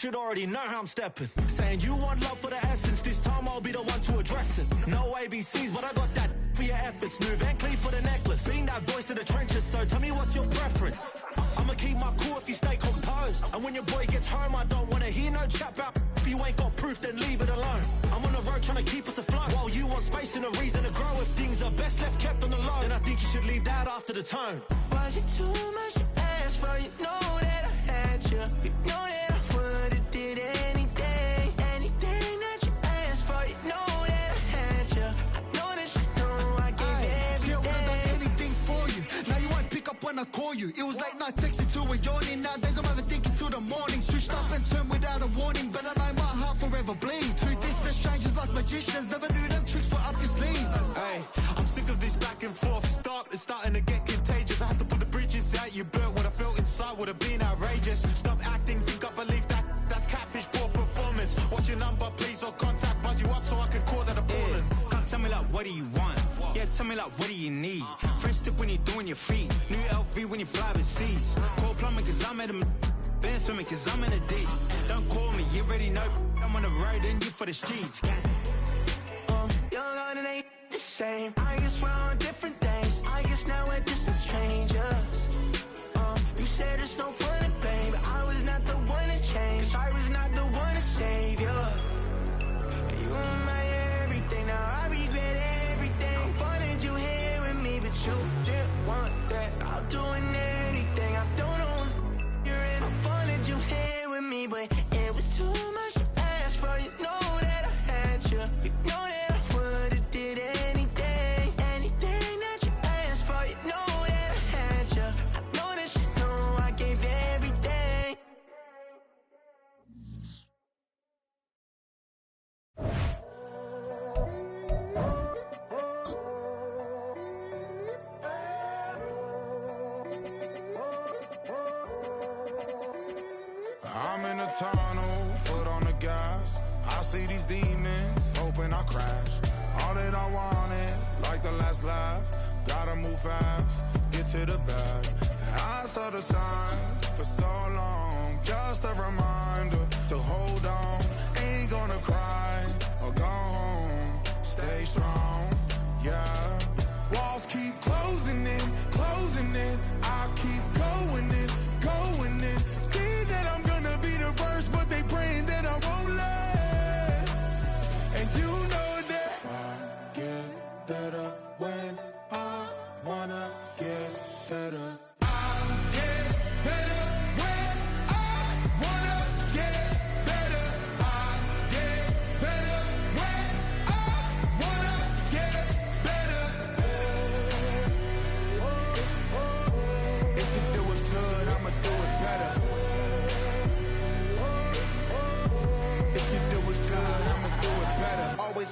should already know how I'm stepping. Saying you want love for the essence, this time I'll be the one to address it. No ABCs, but I got that for your efforts. New Van Cleef for the necklace. Being that voice in the trenches, so tell me what's your preference. I'ma keep my cool if you stay composed. And when your boy gets home, I don't wanna hear no chat about if you ain't got proof, then leave it alone. I'm on the road trying to keep us afloat, while you want space and a reason to grow. If things are best left kept on the low, then I think you should leave that after the tone. Was it too much to ask for? You know that I had you. You know that I would've did anything, anything that you asked for. You know that I had you. I know that you know I gave everything. See, I would've done anything for you. Now you won't pick up when I call you. It was late night texting till we're yawning. Nowadays I'm overthinking till the morning. Switched up and turned without a warning, but I know my heart forever bleeds. Truth is, the strangers like magicians. Never knew them tricks were up your sleeve. Hey, I'm sick of this back and forth. It's starting to get contagious. I had to put the bridges out you built. What I felt inside would have been outrageous. Stop acting, think I believe that's catfish, poor performance. What's your number, please, or contact, buzz you up so I can call that a ballin'. Can't tell me like, what do you want? Yeah, tell me like, what do you need? Fresh tip when you're doing your feet. New LV when you fly overseas. Call plumbing cause I'm at a been swimming cause I'm in a deep. Don't call me, you already know I'm on the road and you for the streets. Young on it ain't the same. I guess we're on different things. I guess now we're distant strangers. You said there's no fun to blame, but I was not the one to change. Cause I was not the one to save you. You were my everything, now I regret everything. I wanted you here with me, but you didn't want that. I'm doing anything, I don't know what's you're in. I wanted you here with me, but it was too much to ask for. You know that I had you. You know that I would've did anything, anything that you asked for. You know that I had you. I know that you know I gave everything. I'm in a tunnel, foot on the gas. I see these demons, hoping I crash. All that I wanted, like the last laugh. Gotta move fast, get to the bag. I saw the signs for so long, just a reminder to hold on. Ain't gonna cry or go home, stay strong, yeah. Walls keep closing in, I keep going in, going in. See that I'm gonna be the first, but they praying that I won't let. And you know that I get better when I wanna get better.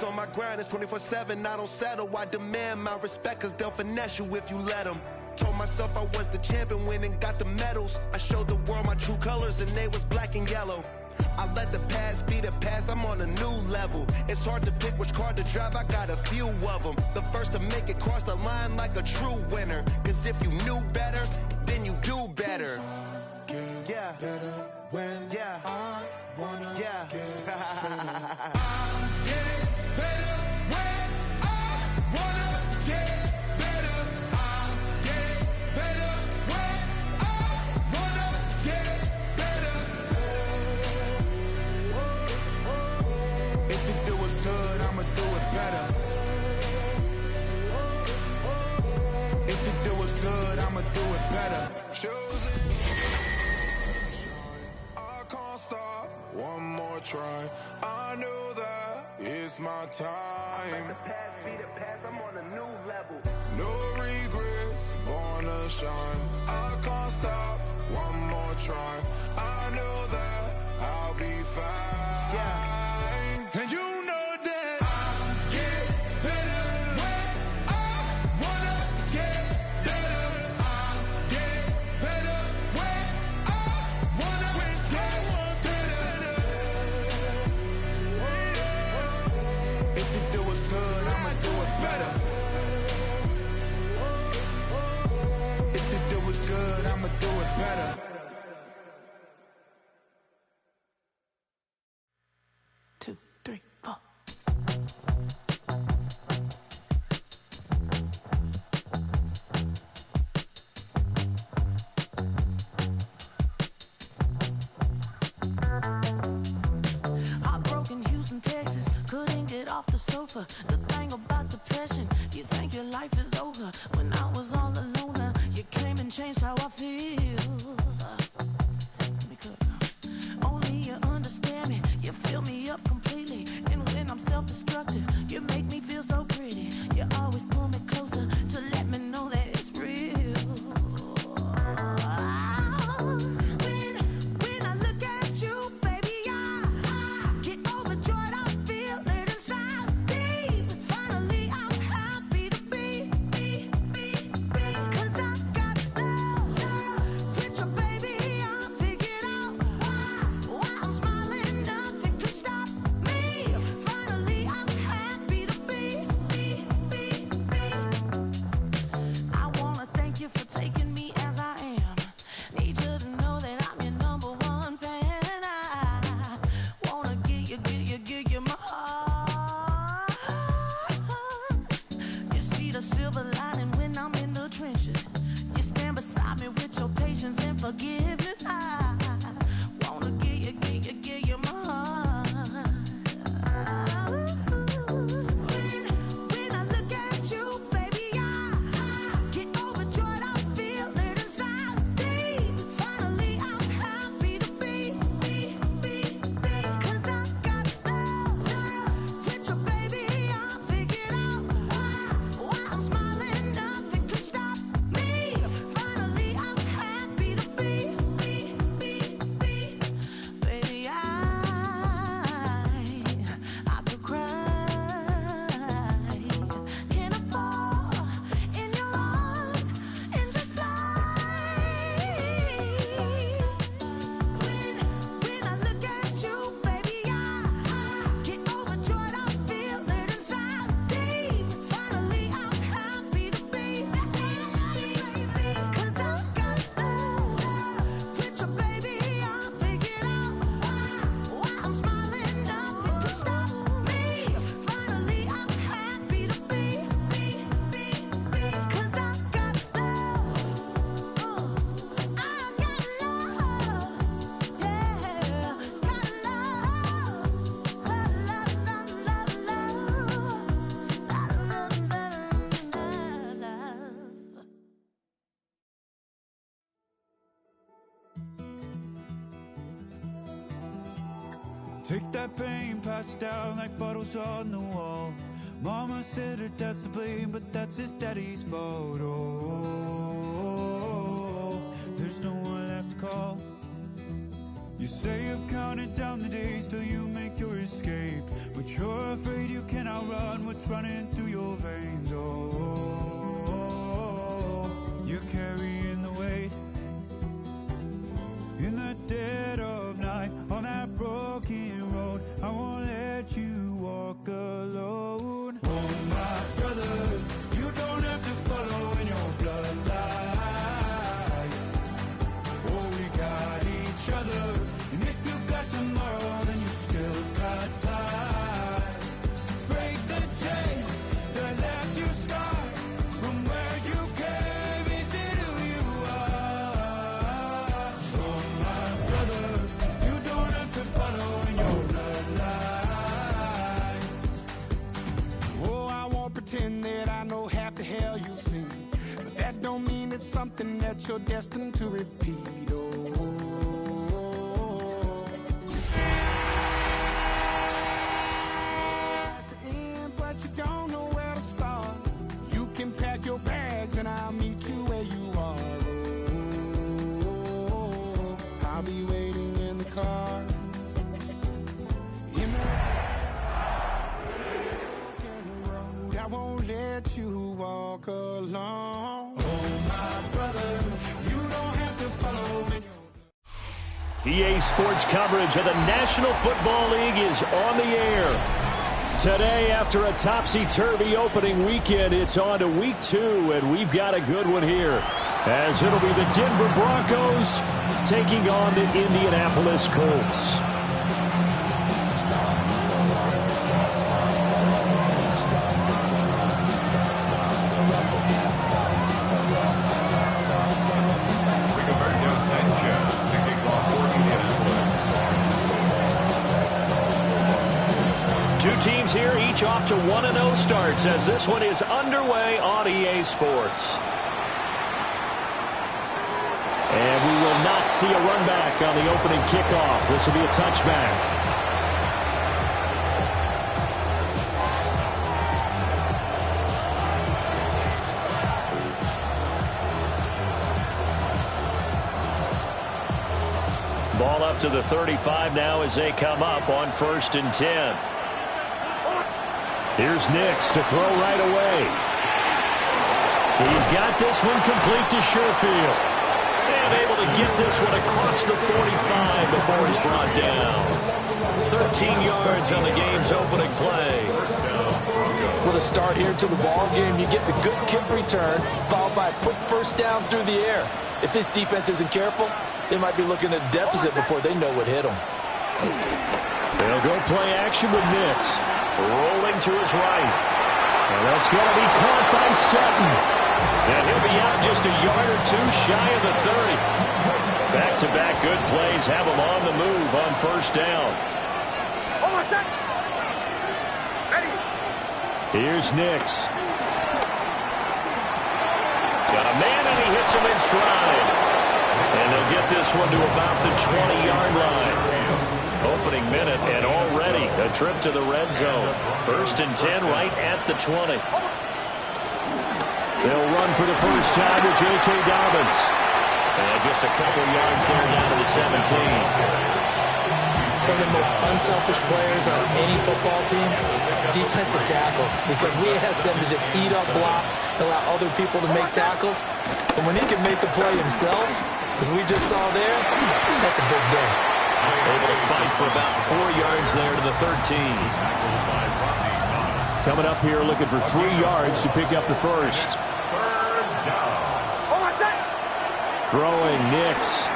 On my grind, it's 24/7, I don't settle. I demand my respect, cause they'll finesse you if you let them. Told myself I was the champion, went and got the medals. I showed the world my true colors and they was black and yellow. I let the past be the past, I'm on a new level. It's hard to pick which car to drive, I got a few of them. The first to make it cross the line like a true winner. Cause if you knew better, then you do better. Yeah, better when I wanna get better. One more try, I know that it's my time. Let the past be the past, I'm on a new level. No regrets, born to shine. I can't stop, one more try. I know that I'll be fine. Yeah. And you know that I get better when I wanna get better. I get better when I wanna get better. If you do it good, I'ma do it better. If you do it good, I'ma do it better. sofa. The thing about depression, you think your life is over. When I was all alone, you came and changed how I feel. Let me cook. Only you understand me, you fill me up completely. And when I'm self-destructive, you make me feel so pretty. You always pull me closer to let me know that it's real. When I look at you, baby, I get overjoyed. I feel it inside me. Finally, I'm happy to be. 'Cause I got love with your baby. I figured out why I'm smiling. Nothing could stop me. Finally, I'm happy to be. I wanna thank you for taking me as I am. Need you to know that I'm your #1 fan. I wanna give you my heart. You see the silver lining when I'm in the trenches. You stand beside me with your patience and forgiveness. I wanna give you my heart. When I look at you, baby, I get overjoyed. I feel it inside me. Finally, I'm happy to be. 'Cause I got love with your baby. I figured out why I'm smiling. Nothing could stop me. Finally, I'm happy to be. Baby, I could cry. Can I fall in your arms and just fly? When I look at you, baby, I get overjoyed. I feel it inside me. Finally, I'm happy to be. 'Cause I got love with your baby. I figured out why I'm smiling. Nothing can stop me. Finally, I'm happy to be. 'Cause I got love. I got love. Yeah, got love. Take that pain, pass it down like bottles on the wall. Mama said her dad's to blame, but that's his daddy's fault. Oh, there's no one left to call. You stay up counting down the days till you make your escape, but you're afraid you can outrun what's running through your veins. Oh, you're carrying the weight in the dead of night on that broken road. I won't let you walk alone. Oh, my brother, you don't have to follow in your bloodline. Oh, we got each other, and if you got tomorrow, then you still got time. Break the chain that left you scarred from where you came into who you are. Oh, my brother, you don't have to follow in your bloodline. Oh, I won't pretend that I know half the hell you've seen, but that don't mean it's something that you're destined to repeat. Oh, it's the end, but you don't know where to start. You can pack your bags and I'll meet you where you are. Oh, I'll be waiting in the car. In the broken road, I won't let you walk alone. Oh, my brother, you don't have to follow me. EA Sports coverage of the National Football League is on the air. Today, after a topsy-turvy opening weekend, it's on to week 2, and we've got a good one here, as it'll be the Denver Broncos taking on the Indianapolis Colts. teams here, each off to 1-0 starts as this one is underway on EA Sports. And we will not see a run back on the opening kickoff. This will be a touchback. Ball up to the 35 now as they come up on 1st and 10. Here's Nix to throw right away. He's got this one complete to Sherfield. And able to get this one across the 45 before he's brought down. 13 yards on the game's opening play. With a start here to the ball game, you get the good kick return, followed by a quick first down through the air. If this defense isn't careful, they might be looking at a deficit before they know what hit them. They'll go play action with Nix. Rolling to his right. And that's going to be caught by Sutton. And he'll be out just a yard or two shy of the 30. Back-to-back good plays have him on the move on 1st down. Here's Nix. Got a man and he hits him in stride. And they'll get this one to about the 20-yard line. Opening minute and already a trip to the red zone. 1st and 10 right at the 20. They'll run for the first time with J.K. Dobbins. And just a couple yards there down to the 17. Some of the most unselfish players on any football team, defensive tackles, because we ask them to just eat up blocks, allow other people to make tackles. And when he can make the play himself, as we just saw there, that's a big day. Able to fight for about 4 yards there to the 13. Coming up here looking for 3 yards to pick up the first. Throwing Nix.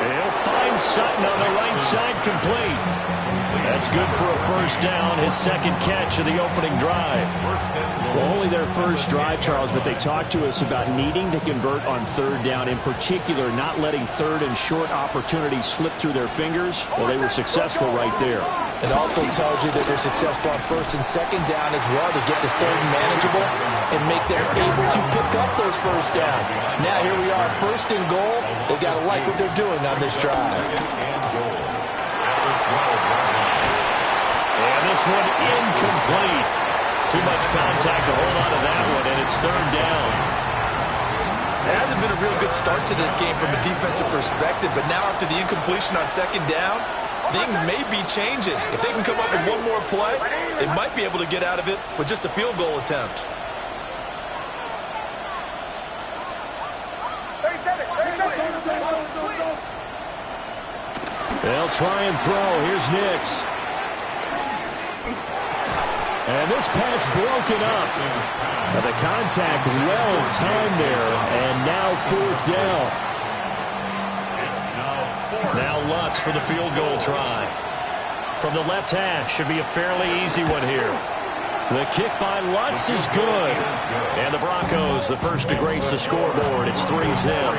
He'll find Sutton on the right side complete. That's good for a first down, his second catch of the opening drive. Well, only their first drive, Charles, but they talked to us about needing to convert on 3rd down, in particular not letting 3rd and short opportunities slip through their fingers. Well, they were successful right there. It also tells you that they're successful on 1st and 2nd down as well to get to 3rd and manageable and make them able to pick up those first downs. Now here we are, 1st and goal. They've got to like what they're doing on this drive. And this one incomplete. Too much contact to hold on to that one, and it's 3rd down. It hasn't been a real good start to this game from a defensive perspective, but now after the incompletion on 2nd down, things may be changing. If they can come up with one more play, they might be able to get out of it with just a field goal attempt. They'll try and throw. Here's Nix. And this pass broken up. But the contact well timed there. And now 4th down. Now Lutz for the field goal try. From the left hash, should be a fairly easy one here. The kick by Lutz is good. And the Broncos, the first to grace the scoreboard. It's 3-0.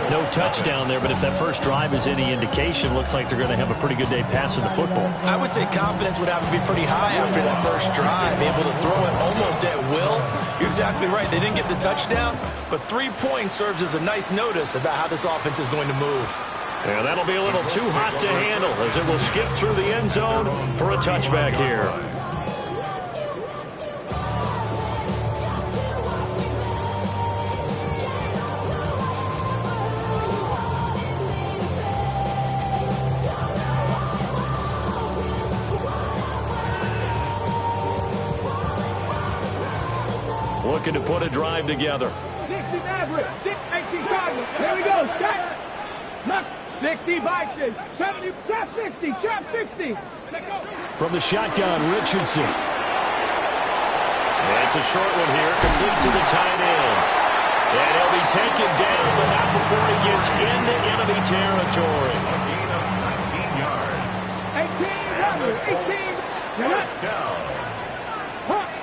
No touchdown there, but if that first drive is any indication, looks like they're going to have a pretty good day passing the football. I would say confidence would have to be pretty high after that first drive, able to throw it almost at will. You're exactly right. They didn't get the touchdown, but 3 points serves as a nice notice about how this offense is going to move. Yeah, that'll be a little too hot to handle as it will skip through the end zone for a touchback here. Looking to put a drive together. 60 Maverick, 18 Cardinals. Here we go, set. Look, 60 Bison, 70, trap 60, trap 60. From the shotgun, Richardson. It's a short one here, complete to the tight end. And he'll be taken down, but not before he gets into enemy territory. A gain of 19 yards. 18, First down.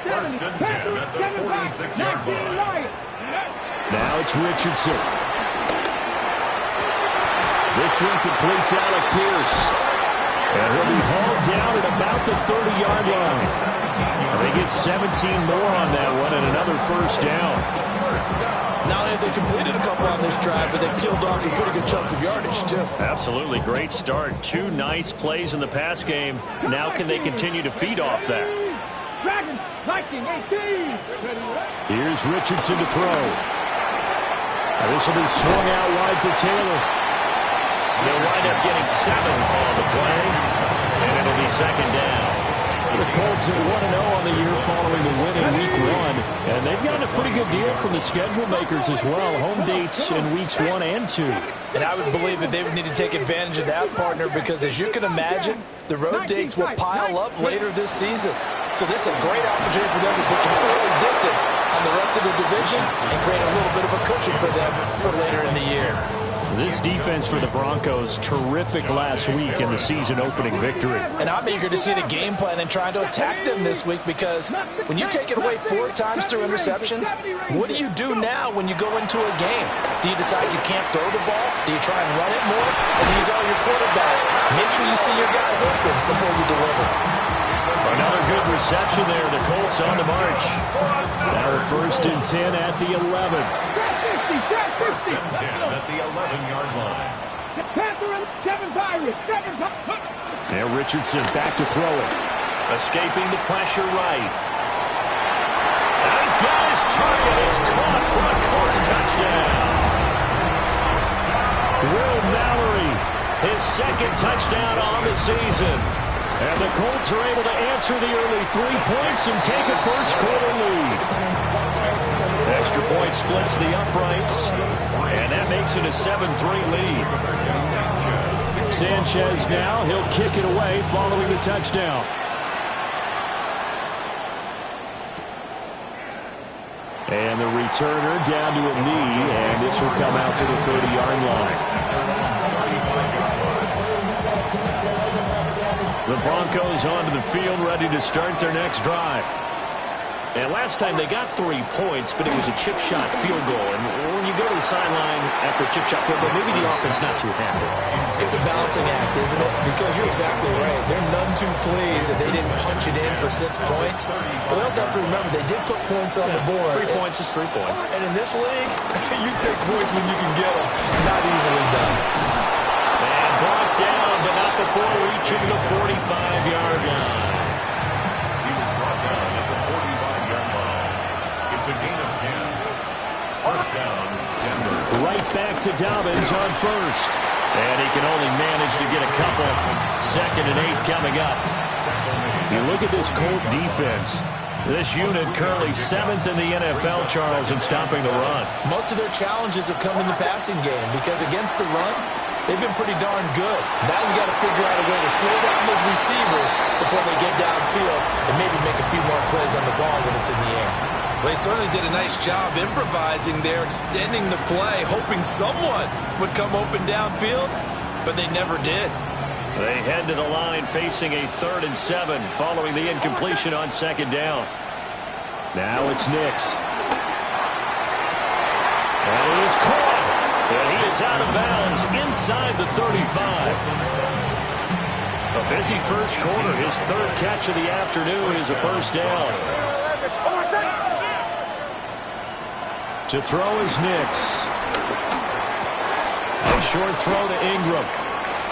First and 10 at the 46-yard line. Now it's Richardson. This one completes Alec Pierce. And he'll be hauled down at about the 30-yard line. They get 17 more on that one and another first down. Not only have they completed a couple on this drive, but they've peeled off some pretty good chunks of yardage, too. Absolutely. Great start. 2 nice plays in the pass game. Now can they continue to feed off that? Dragons, Viking, 18. Here's Richardson to throw. Now this will be swung out wide for Taylor. They'll wind up getting 7 on the play, and it'll be second down. The Colts are 1-0 on the year following the win in Week 1, and they've gotten a pretty good deal from the schedule makers as well. Home dates in Weeks 1 and 2. And I would believe that they would need to take advantage of that, partner, because as you can imagine, the road dates will pile up later this season. So this is a great opportunity for them to put some early distance on the rest of the division and create a little bit of a cushion for them for later in the year. This defense for the Broncos, terrific last week in the season-opening victory. And I'm eager to see the game plan and trying to attack them this week, because when you take it away 4 times through interceptions, what do you do now when you go into a game? Do you decide you can't throw the ball? Do you try and run it more? Or do you tell your quarterback, make sure you see your guys open before you deliver? Another good reception there. The Colts on the march. Now a 1st and 10 at the 11. 50, 10 at the 11-yard line. Panther, 7 Pirates, 7 Pirates. Now Richardson back to throw it. Escaping the pressure right. Now he's got his target. It's caught for a Colts touchdown. Will Mallory, his 2nd touchdown on the season. And the Colts are able to answer the early 3 points and take a first-quarter lead. Extra point splits the uprights, and that makes it a 7-3 lead. Sanchez now, he'll kick it away following the touchdown. And the returner down to a knee, and this will come out to the 30-yard line. The Broncos onto the field, ready to start their next drive. And last time they got 3 points, but it was a chip shot field goal. And when you go to the sideline after a chip shot field goal, maybe the offense not too happy. It's a balancing act, isn't it? Because you're exactly right. They're none too pleased that they didn't punch it in for 6 points. But we also have to remember they did put points on the board. 3 points is 3 points. And in this league, you take points when you can get them. Not easily done. And brought down, but not before reaching the 45-yard line. It's a gain of 10. First down, Denver. Right back to Dobbins on 1st. And he can only manage to get a couple. 2nd and 8 coming up. You look at this Colt defense. This unit currently 7th in the NFL, Charles, in stopping the run. Most of their challenges have come in the passing game because against the run, they've been pretty darn good. Now you got to figure out a way to slow down those receivers before they get downfield and maybe make a few more plays on the ball when it's in the air. Well, they certainly did a nice job improvising there, extending the play, hoping someone would come open downfield, but they never did. They head to the line facing a 3rd and 7 following the incompletion on 2nd down. Now it's Nix. And he is caught. And he is out of bounds inside the 35. A busy first quarter. His 3rd catch of the afternoon is a first down. To throw is Nix. A short throw to Ingram.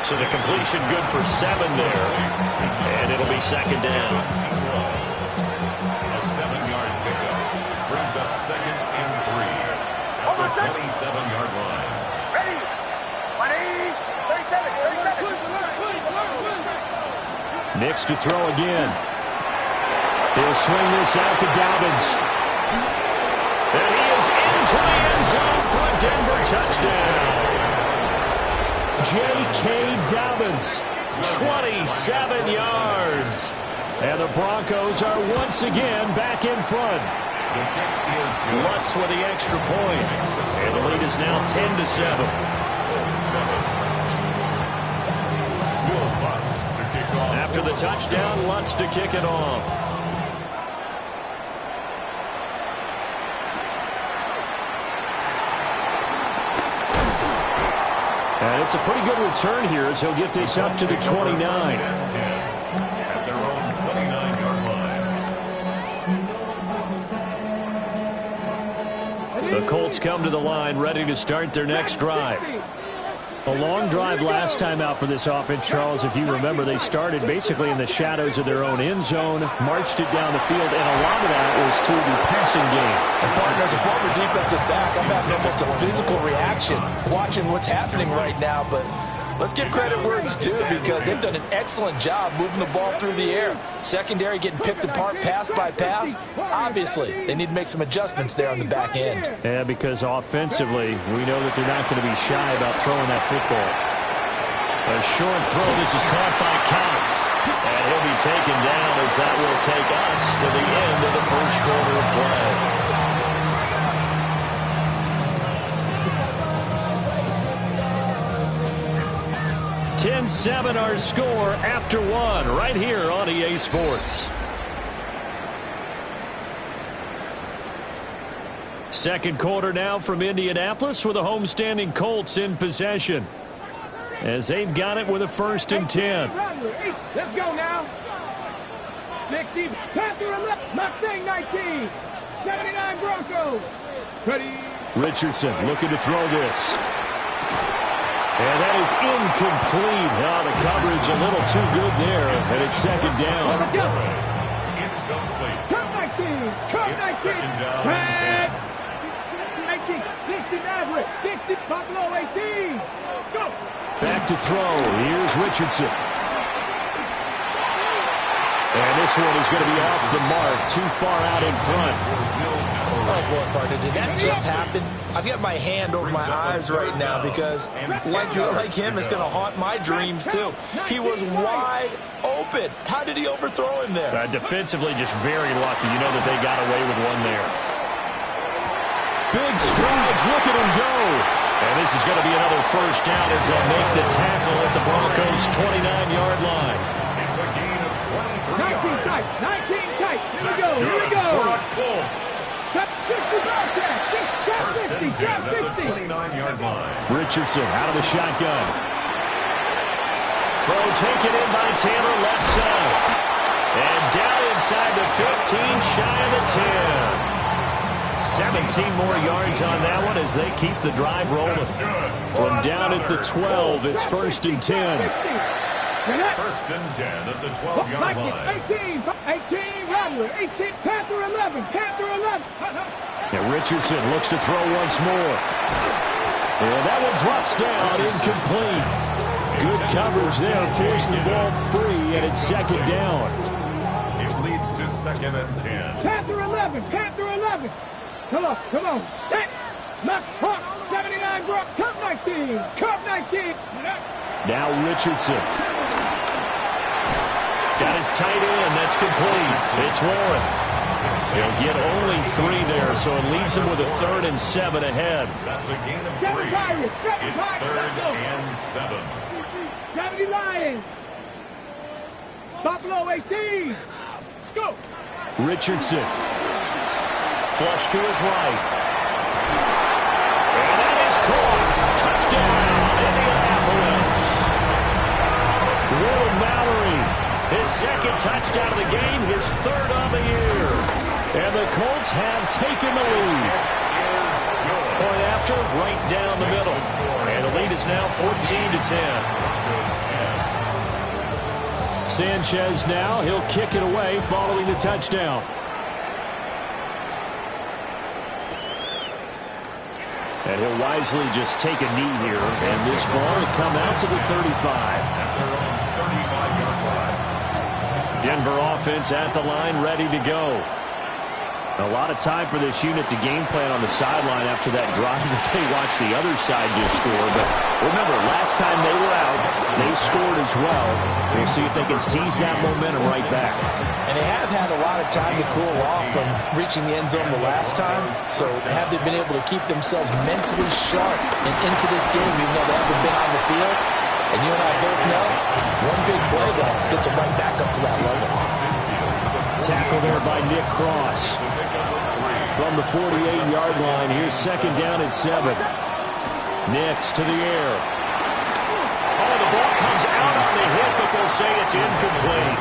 So the completion good for 7 there. And it'll be 2nd down. A 7-yard pickup brings up 2nd and 3 at the 27-yard line. Ready? 37. Nix to throw again. He'll swing this out to Dobbins. And he is into the end zone for a Denver touchdown. J.K. Dobbins, 27 yards. And the Broncos are once again back in front. Lutz with the extra point. And the lead is now 10-7. After the touchdown, Lutz to kick it off. And it's a pretty good return here as he'll get this up to the 29. At their own 29-yard line. The Colts come to the line ready to start their next drive. A long drive last time out for this offense, Charles. If you remember, they started basically in the shadows of their own end zone, marched it down the field, and a lot of that was through the passing game. And partner, as a former defensive back, I'm having almost a physical reaction watching what's happening right now, but let's give credit where it's due because they've done an excellent job moving the ball through the air. Secondary getting picked apart pass by pass. Obviously, they need to make some adjustments there on the back end. Yeah, because offensively, we know that they're not going to be shy about throwing that football. A short throw. This is caught by Cox. And he'll be taken down as that will take us to the end of the first quarter of play. 10-7 our score after one right here on EA Sports. Second quarter now from Indianapolis with the homestanding Colts in possession as they've got it with a 1st and 10. Let's go now. 60, pass to the left, Mustang 19, 79 Broncos. Ready. Richardson looking to throw this. And that is incomplete. Oh, the coverage a little too good there, and it's 2nd down. Incomplete. Come 19. Come 19. Second down and 19. 60 Maverick. 60 Buffalo 18. Go. Back to throw. Here's Richardson. And this one is going to be off the mark. Too far out in front. Oh, boy, partner, did that just happen? I've got my hand over my eyes right now because, like him, it's going to haunt my dreams, too. He was wide open. How did he overthrow him there? Defensively, just very lucky. You know that they got away with one there. Big strides. Look at him go. And this is going to be another 1st down as they'll make the tackle at the Broncos' 29-yard line. It's a gain of 23 19 tight. 19 tight. Here we go. Here we go. Colts. 50, 29-yard line. Richardson out of the shotgun. Throw taken in by Taylor left side. And down inside the 15, shy of the 10. 17 more yards on that one as they keep the drive rolling. From down at the 12, it's 1st and 10. 1st and 10 at the 12-yard line. 18, Rattler, 18, Panther 11, Panther 11. And Richardson looks to throw once more. And that one drops down, incomplete. Good coverage there, forced the ball free, and it's 2nd down. It leads to 2nd and 10. Panther 11, Panther 11. Come on, set, left, hawk, 79, Brock, Cup 19, Cup 19. Now Richardson. Got his tight end. That's complete. It's Warren. He'll get only 3 there, so it leaves him with a 3rd and 7 ahead. That's a gain of 3. It's 3rd and 7. 70 Lions. Buffalo 18. Go. Richardson. Flush to his right. And that is caught. Touchdown, Indianapolis. Will Mallory. His 2nd touchdown of the game, his 3rd of the year. And the Colts have taken the lead. Point after, right down the middle. And the lead is now 14-10. Sanchez now, he'll kick it away following the touchdown. And he'll wisely just take a knee here. And this ball will come out to the 35. Denver offense at the line, ready to go. A lot of time for this unit to game plan on the sideline after that drive that they watched the other side just score. But remember, last time they were out, they scored as well. We'll see if they can seize that momentum right back. And they have had a lot of time to cool off from reaching the end zone the last time. So have they been able to keep themselves mentally sharp and into this game, even though they haven't been on the field? And you and I both know, one big play that gets them right back up to that level. Tackle there by Nick Cross. From the 48-yard line, here's 2nd down and 7. Nicks to the air. The ball comes out on the hit, but they'll say it's incomplete.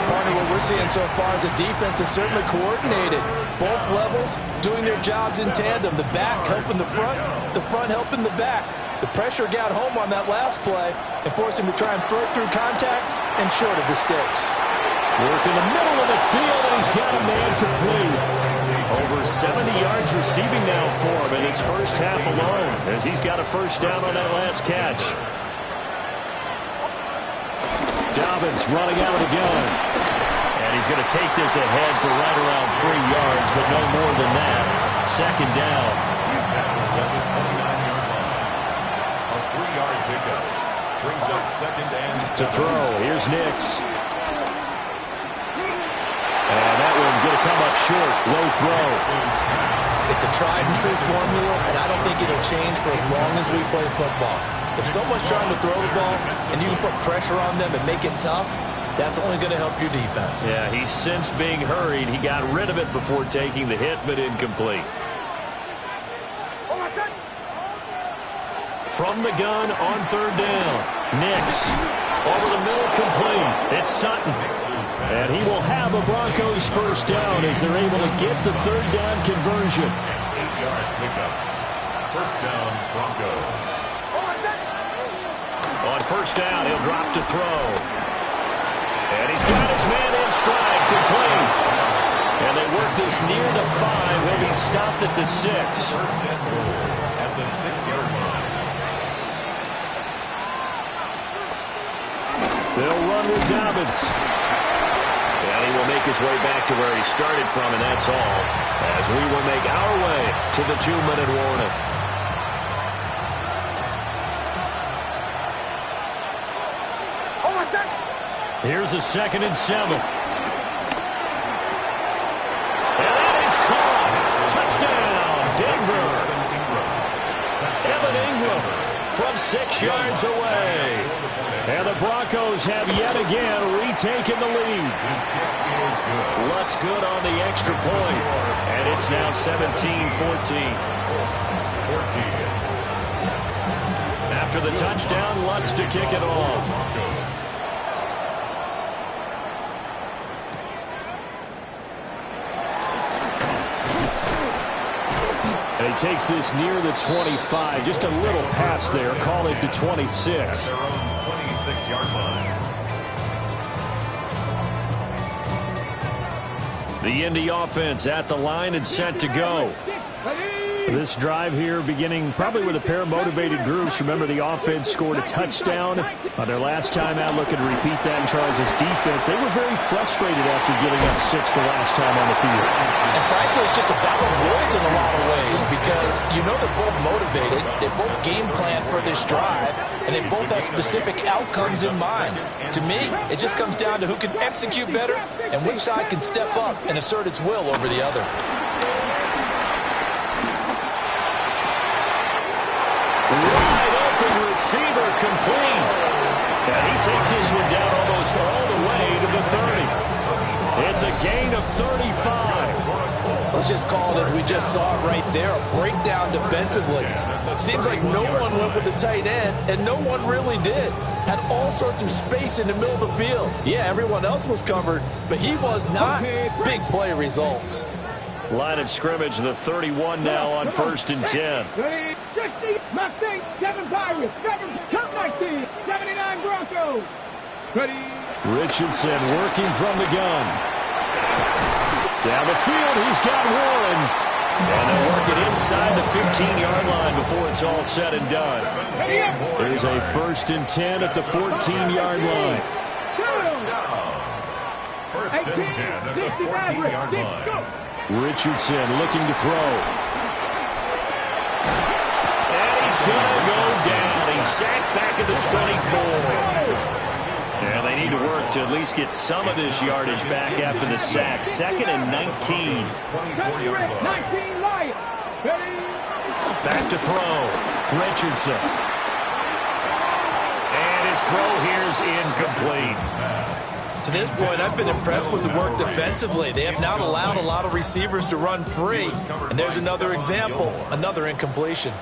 Partner, what we're seeing so far is a defense is certainly coordinated. Both levels doing their jobs in tandem. The back helping the front helping the back. The pressure got home on that last play and forced him to try and throw it through contact and short of the sticks. Work in the middle of the field, and he's got a man complete. Over 70 yards receiving now for him in his first half alone, as he's got a first down on that last catch. Dobbins running out of the gun. And he's going to take this ahead for right around 3 yards, but no more than that. Second down. He's tackled at the 29-yard line. A 3-yard pickup brings up second and 7. To throw, here's Nix. And that one going to come up short. Low throw. It's a tried and true formula, and I don't think it'll change for as long as we play football. If someone's trying to throw the ball and you can put pressure on them and make it tough, that's only going to help your defense. Yeah, he's since being hurried. He got rid of it before taking the hit, but incomplete. From the gun on third down. Nix over the middle, complete. It's Sutton. And he will have a Broncos first down as they're able to get the third down conversion. 8-yard pickup. First down, Broncos. On first down, he'll drop to throw. And he's got his man in stride, complete. And they work this near the 5. He'll be stopped at the 6. First and goal at the 6-yard line. They'll run with Dobbins. And he will make his way back to where he started from, and that's all. As we will make our way to the 2-minute warning. Here's a 2nd and 7. And that is caught. Touchdown, Denver. Evan Ingram from 6 yards away. And the Broncos have yet again retaken the lead. Lutz good on the extra point. And it's now 17-14. After the touchdown, Lutz to kick it off. And he takes this near the 25. Just a little pass there. Call it the 26. Their own 26-yard line. The Indy offense at the line and set to go. This drive here beginning probably with a pair of motivated groups. Remember, the offense scored a touchdown on their last time out. Looking to repeat that in Charles' defense. They were very frustrated after giving up 6 the last time on the field. And frankly, it's just a battle of wills in a lot of ways because you know they're both motivated. They both game plan for this drive, and they both have specific outcomes in mind. To me, it just comes down to who can execute better and which side can step up and assert its will over the other. Wide open receiver, complete. And he takes this one down almost all the way to the 30. It's a gain of 35. Let's just call it as we just saw it right there, a breakdown defensively. Seems like no one went with the tight end, and no one really did. Had all sorts of space in the middle of the field. Yeah, everyone else was covered, but he was not. Big play results. Line of scrimmage, the 31 now on 1st and 10. 60, Mustang, 7 Pirates, 7, Cup 19, 79 Broncos. Ready. Richardson working from the gun. Down the field, he's got Warren. And they'll work it inside the 15-yard line before it's all said and done. There's a 1st and 10 at the 14-yard line. First and 10 at the 14-yard line. Richardson looking to throw. And he's going to go down. He's sacked back at the 24. And they need to work to at least get some of this yardage back after the sack. 2nd and 19. Back to throw. Richardson. And his throw here's incomplete. To this point, I've been impressed with the work defensively. They have not allowed a lot of receivers to run free. And there's another example, another incompletion.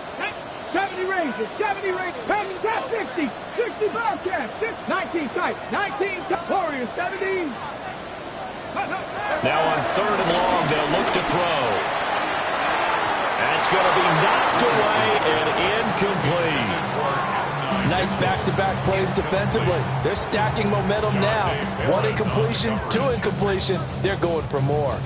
70 range, Rangers, 70 Rangers, tap 60, 60 Bobcats, 19 tight, 19 tight, Warriors, 70. Now on 3rd and long, they'll look to throw. That's going to be knocked away and incomplete. Nice back-to-back plays defensively. They're stacking momentum now. 1 incompletion, 2 incompletion. They're going for more.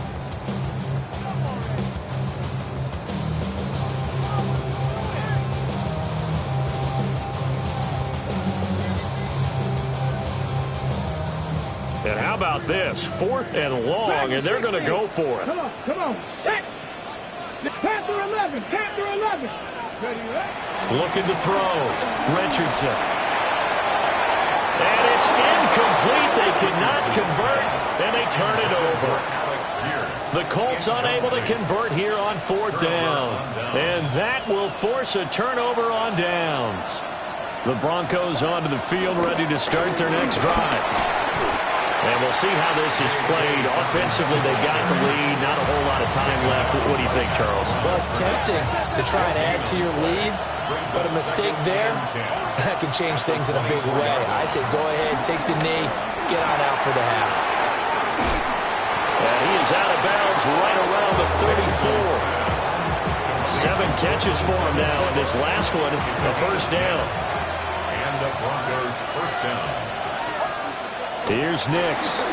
And how about this? 4th and long, and they're going to go for it. Come on, come on. Panther 11, Panther 11. Looking to throw. Richardson. And it's incomplete. They cannot convert, and they turn it over. The Colts unable to convert here on 4th down. And that will force a turnover on downs. The Broncos onto the field, ready to start their next drive. And we'll see how this is played. Offensively, they got the lead. Not a whole lot of time left. What do you think, Charles? Well, it's tempting to try and add to your lead, but a mistake there, that can change things in a big way. I say go ahead, take the knee, get on out for the half. And he is out of bounds right around the 34. 7 catches for him now, and this last one, a first down. And the Broncos first down. Here's Nix.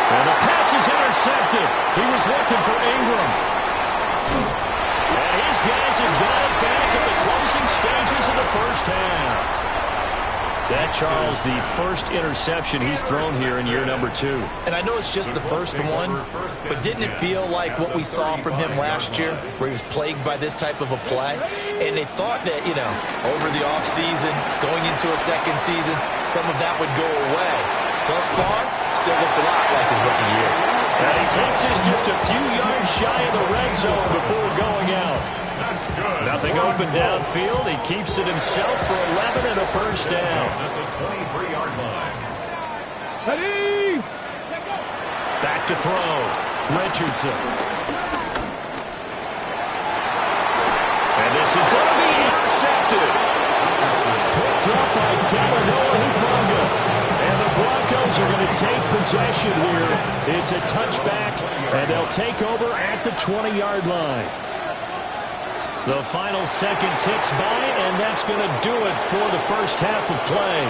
And the pass is intercepted. He was looking for Ingram. And his guys have got it back at the closing stages of the first half. That, Charles, the first interception he's thrown here in year number 2. And I know it's just the first one, but didn't it feel like what we saw from him last year, where he was plagued by this type of a play? And they thought that, you know, over the offseason, going into a second season, some of that would go away. Thus far, still looks a lot like his rookie year. And he takes us just a few yards shy of the red zone before going out. Nothing open downfield. He keeps it himself for 11 and a first down. At the 23-yard line. Back to throw. Richardson. And this is going to be intercepted. Picked up by Talanoa Hufanga. And the Broncos are going to take possession here. It's a touchback, and they'll take over at the 20-yard line. The final second ticks by, and that's going to do it for the first half of play.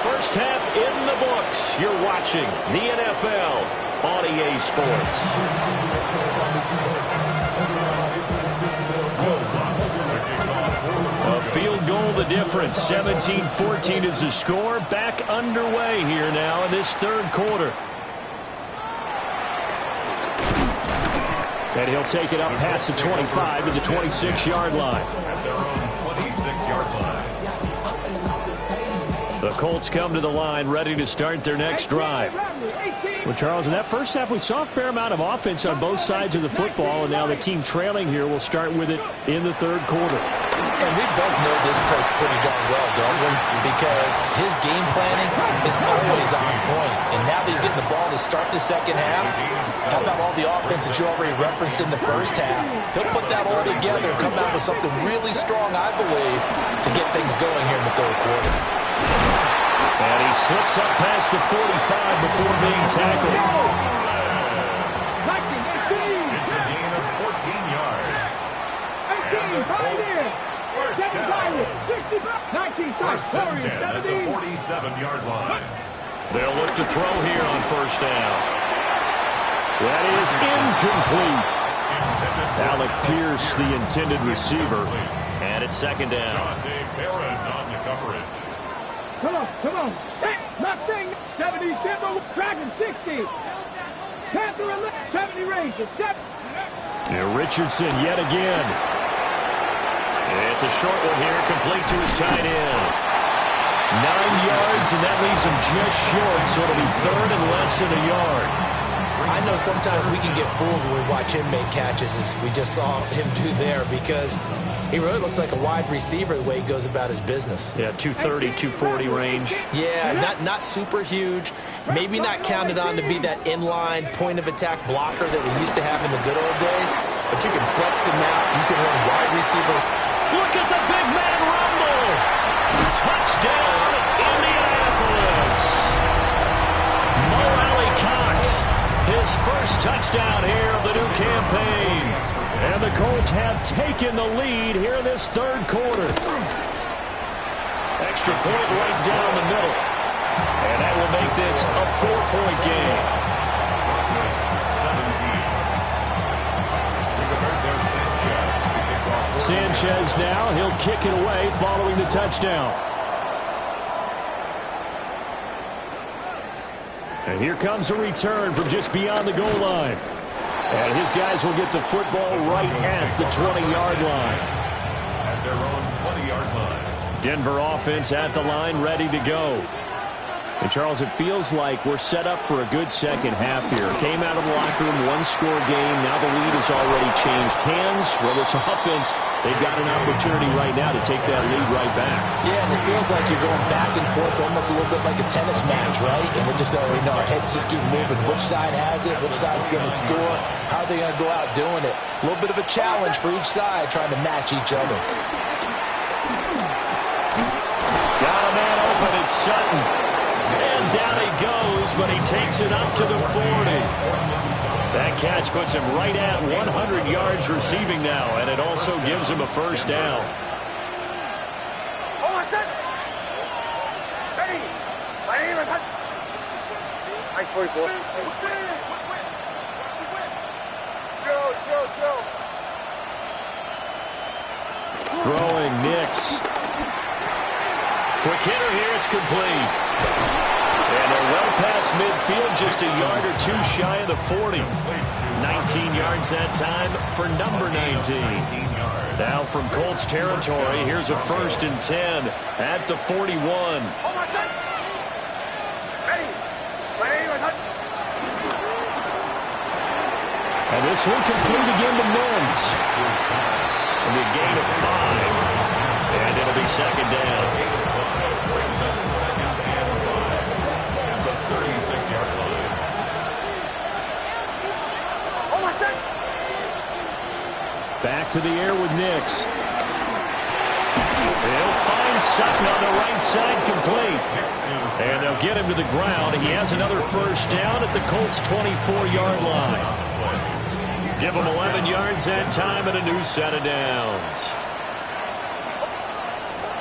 First half in the books. You're watching the NFL on EA Sports. A field goal the difference. 17-14 is the score. Back underway here now in this third quarter. And he'll take it up past the 25 to the 26-yard line. At their own 26-yard line. The Colts come to the line, ready to start their next drive. Well, Charles, in that first half, we saw a fair amount of offense on both sides of the football, and now the team trailing here will start with it in the third quarter. And we both know this coach pretty darn well, don't we? Because his game planning is always on point. And now that he's getting the ball to start the second half, how about all the offense that you already referenced in the first half? He'll put that all together and come out with something really strong, I believe, to get things going here in the third quarter. And he slips up past the 45 before being tackled. It's a gain of 14 yards. And the Colts first down. First and 10 at the 47-yard line. They'll look to throw here on first down. That is incomplete. Alec Pierce, the intended receiver. And it's second down. John Dave Barron on the coverage. Come on, come on. Hey, Mustang, 70, Timber, Dragon, 60. Panther, 11, 70 Rangers, 7. And Richardson yet again. It's a short one here, complete to his tight end. 9 yards, and that leaves him just short, so it'll be third and less than a yard. I know sometimes we can get fooled when we watch him make catches, as we just saw him do there, because he really looks like a wide receiver the way he goes about his business. Yeah, 230, 240 range. Yeah, not super huge. Maybe not counted on to be that inline point-of-attack blocker that we used to have in the good old days. but you can flex him out. You can run wide receiver. Look at the big man rumble. Touchdown, Indianapolis. Mo Alley-Cox, his first touchdown here of the new campaign. And the Colts have taken the lead here in this third quarter. Extra point right down the middle. And that will make this a 4-point game. 17. Sanchez now, he'll kick it away following the touchdown. And here comes a return from just beyond the goal line. And his guys will get the football right at the 20-yard line. At their own 20-yard line. Denver offense at the line, ready to go. And, Charles, it feels like we're set up for a good second half here. Came out of the locker room, one-score game. Now the lead has already changed hands. Well, this offense, they've got an opportunity right now to take that lead right back. Yeah, and it feels like you're going back and forth almost a little bit like a tennis match, right? And we're just already know our heads just keep moving. Which side has it? Which side's going to score? How are they going to go out doing it? A little bit of a challenge for each side trying to match each other. Got a man open, it's Sutton. And down he goes, but he takes it up to the 40. That catch puts him right at 100 yards receiving now, and it also gives him a first down. Nice 44. Throwing Nix. Quick hitter here, it's complete. And they're well past midfield, just a yard or two shy of the 40. 19 yards that time for number 19. Now from Colts territory, here's a 1st and 10 at the 41. And this one complete again to Mims. And a gain of 5. And it'll be second down. Back to the air with Nix. They'll find Sutton on the right side, complete. And they'll get him to the ground. He has another first down at the Colts' 24-yard line. Give him 11 yards that time and a new set of downs.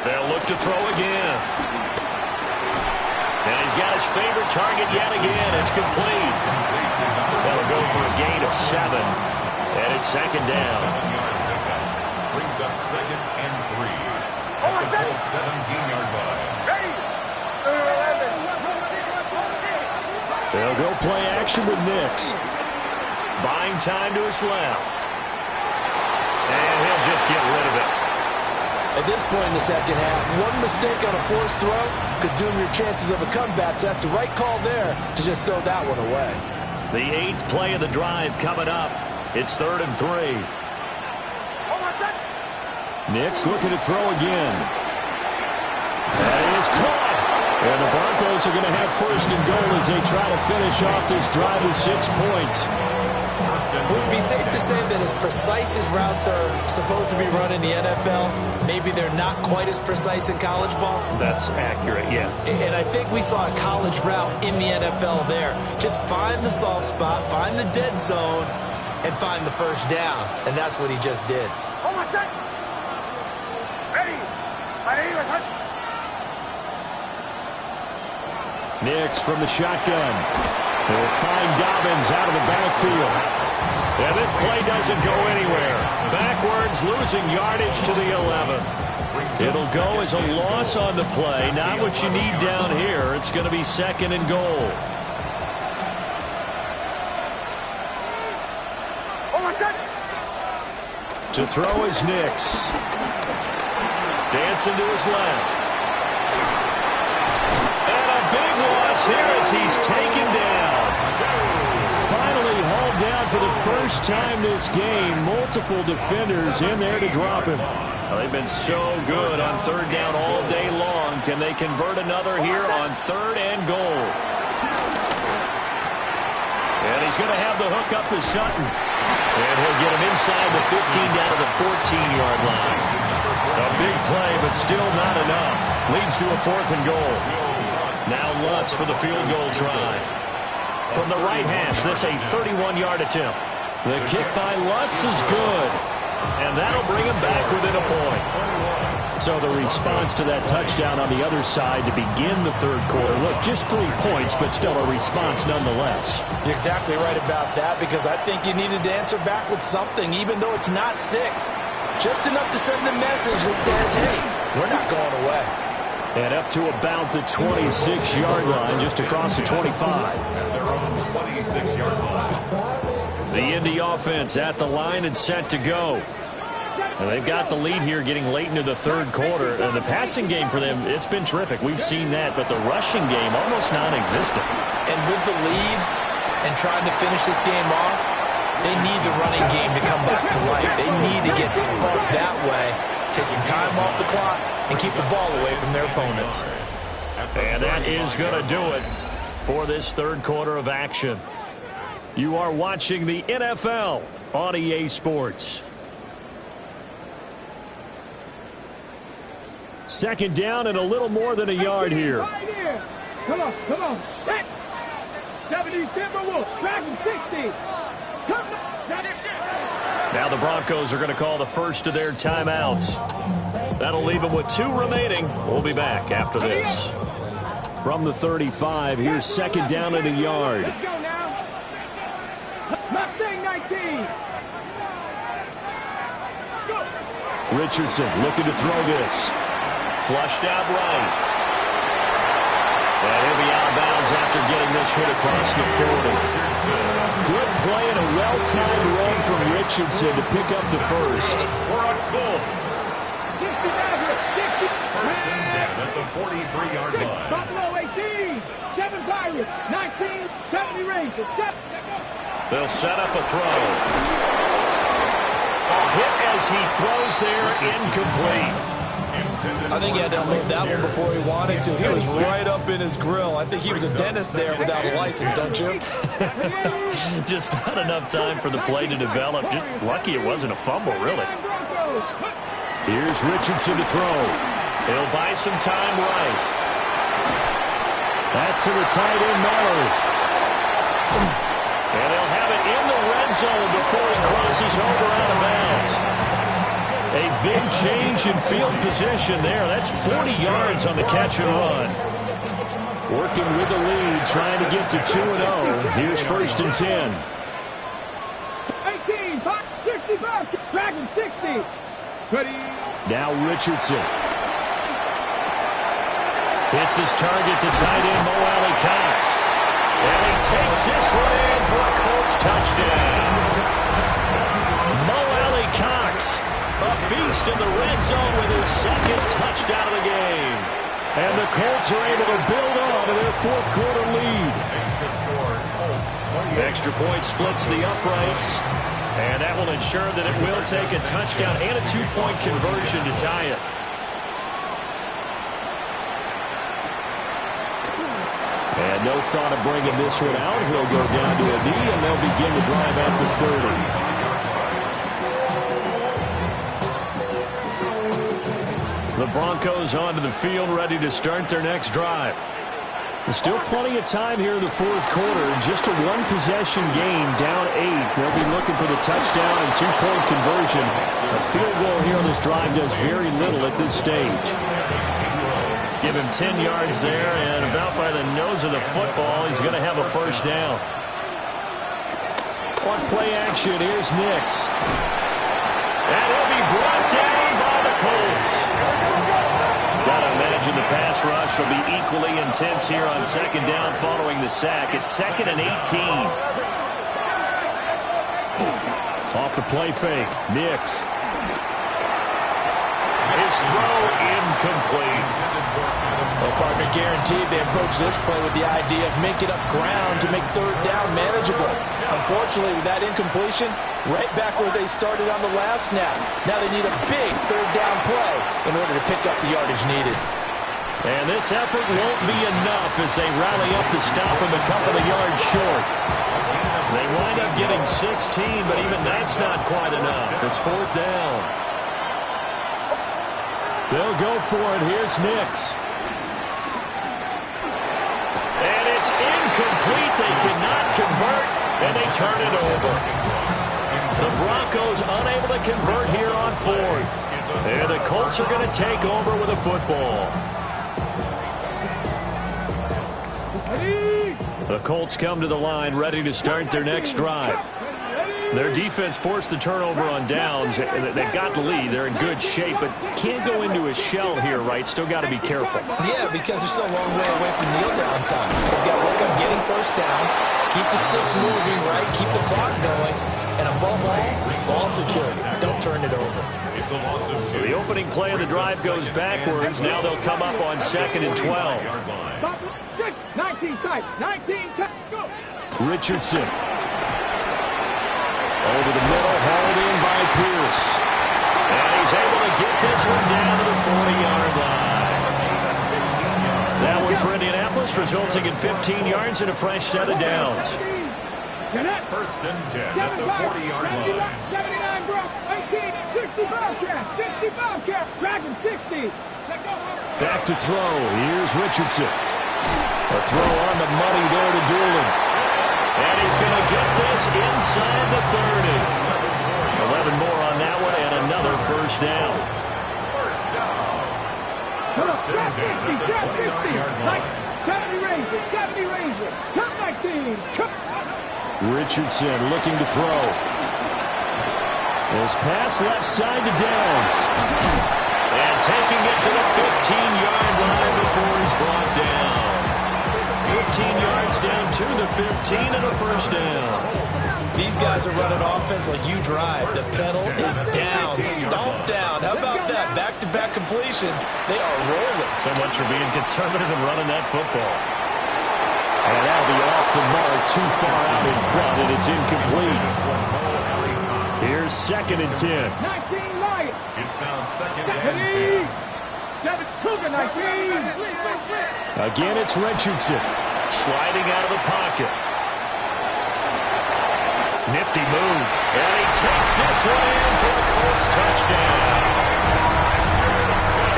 They'll look to throw again. And he's got his favorite target yet again. It's complete. That'll go for a gain of 7. And it's second down. Brings up 2nd and 3. At the Colts 17-yard line. They'll go play action with Nix. Buying time to his left. And he'll just get rid of it. At this point in the second half, one mistake on a forced throw could doom your chances of a comeback. So that's the right call there to just throw that one away. The 8th play of the drive coming up. It's 3rd and 3. Nix looking to throw again. That is caught. And the Broncos are going to have 1st and goal as they try to finish off this drive with 6 points. Would it be safe to say that as precise as routes are supposed to be run in the NFL, maybe they're not quite as precise in college ball? That's accurate, yeah. And I think we saw a college route in the NFL there. Just find the soft spot, find the dead zone, and find the first down. And that's what he just did. Nix from the shotgun. They'll find Dobbins out of the backfield. And this play doesn't go anywhere. Backwards, losing yardage to the 11. It'll go as a loss on the play. Not what you need down here. It's going to be 2nd and goal. To throw is Nix. Dancing to his left. And a big loss here as he's taken down. Finally hauled down for the first time this game. Multiple defenders in there to drop him. Well, they've been so good on 3rd down all day long. Can they convert another here on 3rd and goal? And he's going to have the hook up to Sutton. And he'll get him inside the 15 down to the 14-yard line. A big play, but still not enough. Leads to a 4th and goal. Now Lutz for the field goal try. From the right hash, this a 31-yard attempt. The kick by Lutz is good. And that'll bring him back within a point. So the response to that touchdown on the other side to begin the third quarter. Look, just 3 points, but still a response nonetheless. You're exactly right about that, because I think you needed to answer back with something, even though it's not 6. Just enough to send a message that says, hey, we're not going away. And up to about the 26-yard line, just across the 25. At their own 26-yard line. The Indy offense at the line and set to go. And they've got the lead here getting late into the third quarter. The passing game for them, it's been terrific. We've seen that, but the rushing game almost non-existent. And with the lead and trying to finish this game off, they need the running game to come back to life. They need to get sparked that way, take some time off the clock, and keep the ball away from their opponents. And that is going to do it for this third quarter of action. You are watching the NFL on EA Sports. Second down and a little more than a yard here. Come on, come on. 70 Timberwolves, Dragon 60. Now the Broncos are going to call the first of their timeouts. That'll leave them with 2 remaining. We'll be back after this. From the 35, here's second down and a yard. Let's go now. Mustang 19. Go. Richardson looking to throw this. Flushed out right. And he'll be out of bounds after getting this one across the 40. Good play and a well-timed run from Richardson to pick up the first. For a Colts. First and 10 at the 43-yard line. Buffalo 18. 7 Pirates. 19. 70 Rangers. They'll set up a throw. A hit as he throws there, incomplete. I think he had to unload that one before he wanted to. He was right up in his grill. I think he was a dentist there without a license, don't you? Just not enough time for the play to develop. Just lucky it wasn't a fumble, really. Here's Richardson to throw. He'll buy some time right. That's to the tight end, Miller. And they'll have it in the red zone before he crosses over out of bounds. A big change in field position there. That's 40 yards on the catch and run. Working with the lead, trying to get to 2-0. Here's first and 10. 18, 65, Dragon 60. Ready. Now Richardson. Hits his target to tight end Mo Alley-Cox. And he takes this one in for a Colts touchdown. Mo Alley-Cox, a beast in the red zone with his second touchdown of the game. And the Colts are able to build on to their fourth quarter lead. Extra point splits the uprights. And that will ensure that it will take a touchdown and a 2-point conversion to tie it. And no thought of bringing this one out. He'll go down to a knee, and they'll begin the drive at the 30. The Broncos onto the field, ready to start their next drive. There's still plenty of time here in the fourth quarter. Just a one-possession game, down 8. They'll be looking for the touchdown and 2-point conversion. A field goal here on this drive does very little at this stage. Give him 10 yards there, and about by the nose of the football, he's going to have a first down. On play action, here's Nix. And he'll be brought down by the Colts. Gotta imagine the pass rush will be equally intense here on second down following the sack. It's 2nd and 18. Off the play fake, Nix. His throw incomplete. Well, partner, guaranteed they approach this play with the idea of making up ground to make third down manageable. Unfortunately, with that incompletion, right back where they started on the last snap. Now they need a big third down play in order to pick up the yardage needed. And this effort won't be enough as they rally up to stop him a couple of yards short. They wind up getting 16, but even that's not quite enough. It's 4th down. They'll go for it. Here's Nix. And it's incomplete. They cannot convert, and they turn it over. The Broncos unable to convert here on 4th. And the Colts are going to take over with a football. The Colts come to the line ready to start their next drive. Their defense forced the turnover on downs. They've got the lead. They're in good shape, but can't go into a shell here, right? Still got to be careful. Yeah, because they're still a long way away from kneel down time. So they've got to work on getting first downs, keep the sticks moving, right? Keep the clock going. And above all, ball security. Don't turn it over. It's a loss of 2. The opening play of the drive goes backwards. Now they'll come up on 2nd and 12. 19 tight. 19 tight. Go. Richardson. Over the middle, hauled in by Pierce. And he's able to get this one down to the 40-yard line. That one for Indianapolis, resulting in 15 yards and a fresh set of downs. 1st and 10 at the 40-yard line. 79 Brock, 18, 65 cap, 65 cap, Dragon 60. Back to throw. Here's Richardson. A throw on the money there to Doolin. And he's going to get this inside the 30. 11 more on that one and another first down. First down. 1st and 10 at the 29-yard line. 70 Rangers, 70 Rangers, top 19. Richardson looking to throw. His pass left side to Downs. And taking it to the 15-yard line before he's brought down. 15 yards down to the 15 and a first down. These guys are running offense like you drive. The pedal is down, stomped down. How about that? Back-to-back completions. They are rolling. So much for being conservative and running that football. And that'll be off the mark, too far out in front, and it's incomplete. Here's 2nd and 10. 19 Lions. It's now 2nd and 10. 7 Cougar 19. Again, it's Richardson. Sliding out of the pocket. Nifty move. And he takes this one in for a Colts touchdown.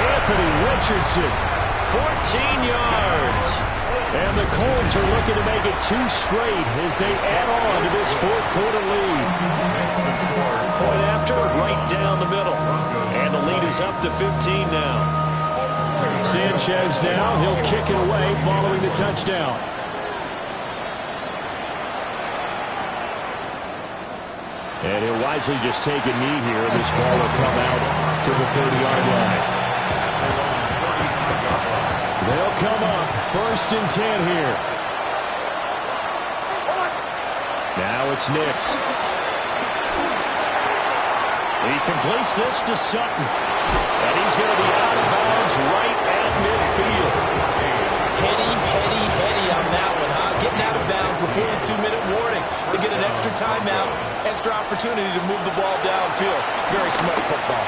Anthony Richardson, 14 yards. And the Colts are looking to make it 2 straight as they add on to this 4th quarter lead. Point after, right down the middle. And the lead is up to 15 now. Sanchez now, he'll kick it away following the touchdown. And he'll wisely just take a knee here. This ball will come out to the 30-yard line. They'll come up 1st and 10 here. Now it's Nix. He completes this to Sutton. And he's going to be out of bounds right at midfield. Heady on that one, huh? Getting out of bounds before the 2-minute warning. They get an extra timeout, extra opportunity to move the ball downfield. Very smart football.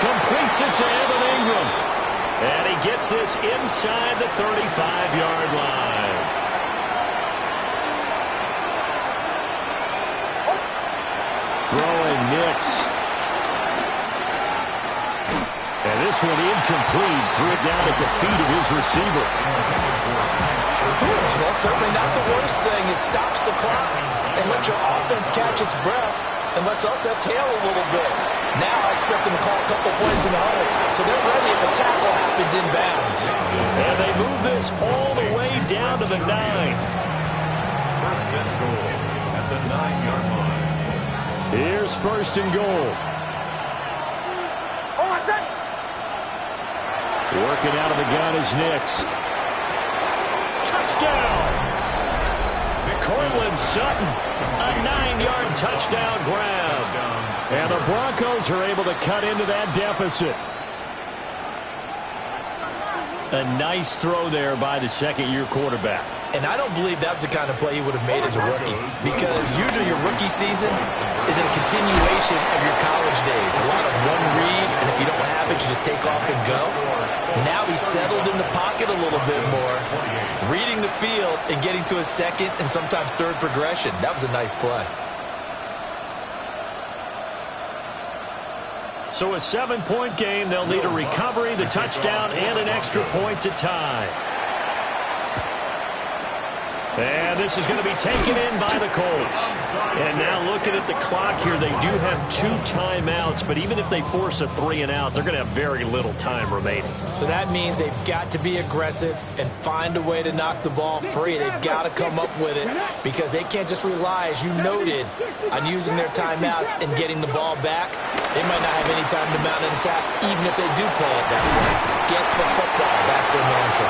Completes it to Evan Ingram. And he gets this inside the 35-yard line. Throwing Nix. And this one incomplete. Threw it down at the feet of his receiver. Well, certainly not the worst thing. It stops the clock and lets your offense catch its breath and lets us exhale a little bit. Now I expect them to call a couple plays in the huddle, so they're ready if a tackle happens in bounds. And they move this all the way down to the 9. 1st and goal at the 9-yard line. Here's 1st and goal. Working out of the gun is Nix. Touchdown! Cortland Sutton, a 9-yard touchdown grab. And the Broncos are able to cut into that deficit. A nice throw there by the 2nd-year quarterback. And I don't believe that was the kind of play he would have made as a rookie, because usually your rookie season is a continuation of your college days. A lot of one read, and if you don't have it, you just take off and go. Now he's settled in the pocket a little bit more, reading the field and getting to his second and sometimes third progression. That was a nice play. So a 7-point game, they'll need a recovery, the touchdown, and an extra point to tie. And this is going to be taken in by the Colts. And now looking at the clock here, they do have 2 timeouts, but even if they force a 3-and-out, they're going to have very little time remaining. So that means they've got to be aggressive and find a way to knock the ball free. They've got to come up with it because they can't just rely, as you noted, on using their timeouts and getting the ball back. They might not have any time to mount an attack, even if they do play it that way. Get the football. That's their mantra.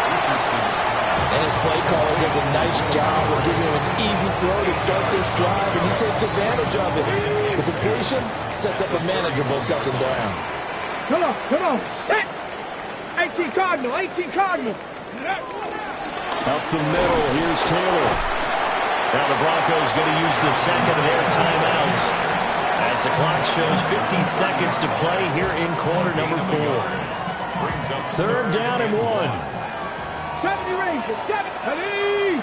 And his play caller does a nice job of giving him an easy throw to start this drive, and he takes advantage of it. The completion sets up a manageable second down. Come on. Set. 18 Cardinal. Up the middle, here's Taylor. Now the Broncos going to use the second of their timeouts as the clock shows 50 seconds to play here in quarter number 4. Third down and 1. 70 Rangers, 70.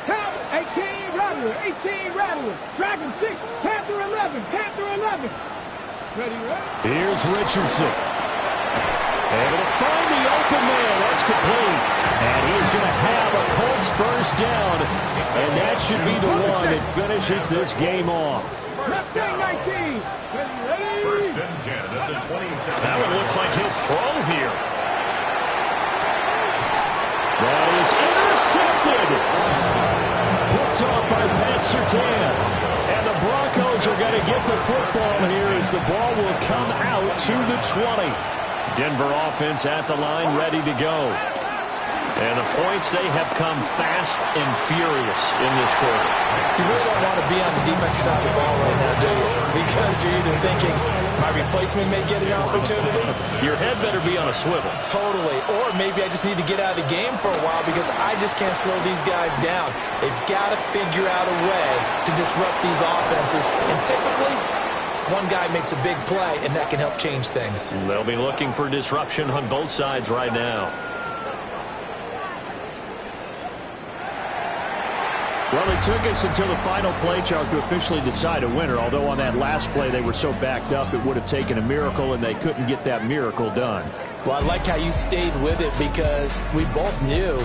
Count 18 Rattler. Dragon 6, Panther 11. Ready. Here's Richardson. Able to find the open man. That's complete. And he's going to have a Colts first down. And that should be the one that finishes this game off. Left 19. First and 10 at the 27. That one looks like he'll throw here. That is intercepted. Picked off by Pat Surtain. And the Broncos are going to get the football here as the ball will come out to the 20. Denver offense at the line, ready to go. And the points, they have come fast and furious in this quarter. You really don't want to be on the defensive side of the ball right now, do you? Because you're either thinking, my replacement may get an opportunity. Your head better be on a swivel. Totally. Or maybe I just need to get out of the game for a while because I just can't slow these guys down. They've got to figure out a way to disrupt these offenses. And typically, one guy makes a big play, and that can help change things. They'll be looking for disruption on both sides right now. Well, it took us until the final play, Charles, to officially decide a winner, although on that last play they were so backed up it would have taken a miracle, and they couldn't get that miracle done. Well, I like how you stayed with it because we both knew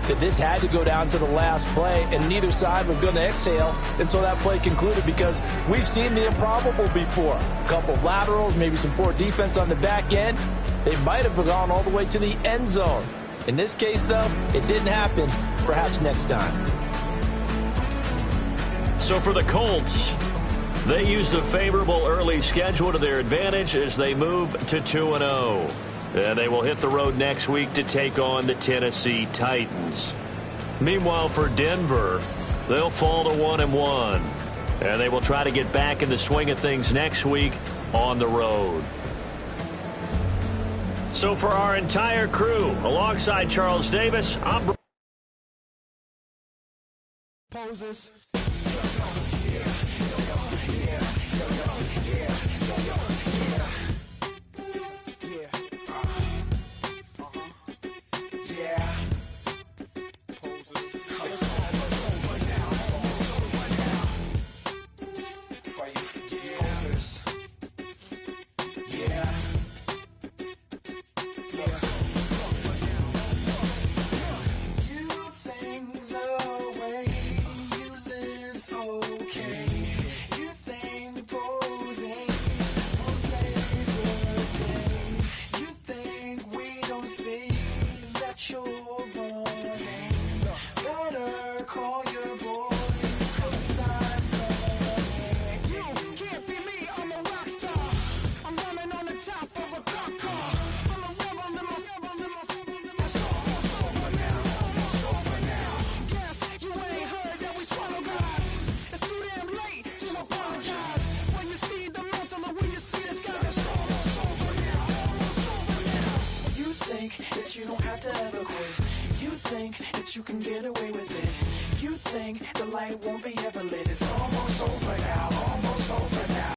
that this had to go down to the last play, and neither side was going to exhale until that play concluded because we've seen the improbable before. A couple of laterals, maybe some poor defense on the back end. They might have gone all the way to the end zone. In this case, though, it didn't happen. Perhaps next time. So for the Colts, they use the favorable early schedule to their advantage as they move to 2-0. And they will hit the road next week to take on the Tennessee Titans. Meanwhile, for Denver, they'll fall to 1-1. And they will try to get back in the swing of things next week on the road. So for our entire crew, alongside Charles Davis, I'm Poses. Okay. can get away with it. You think the light won't be ever lit. It's almost over now.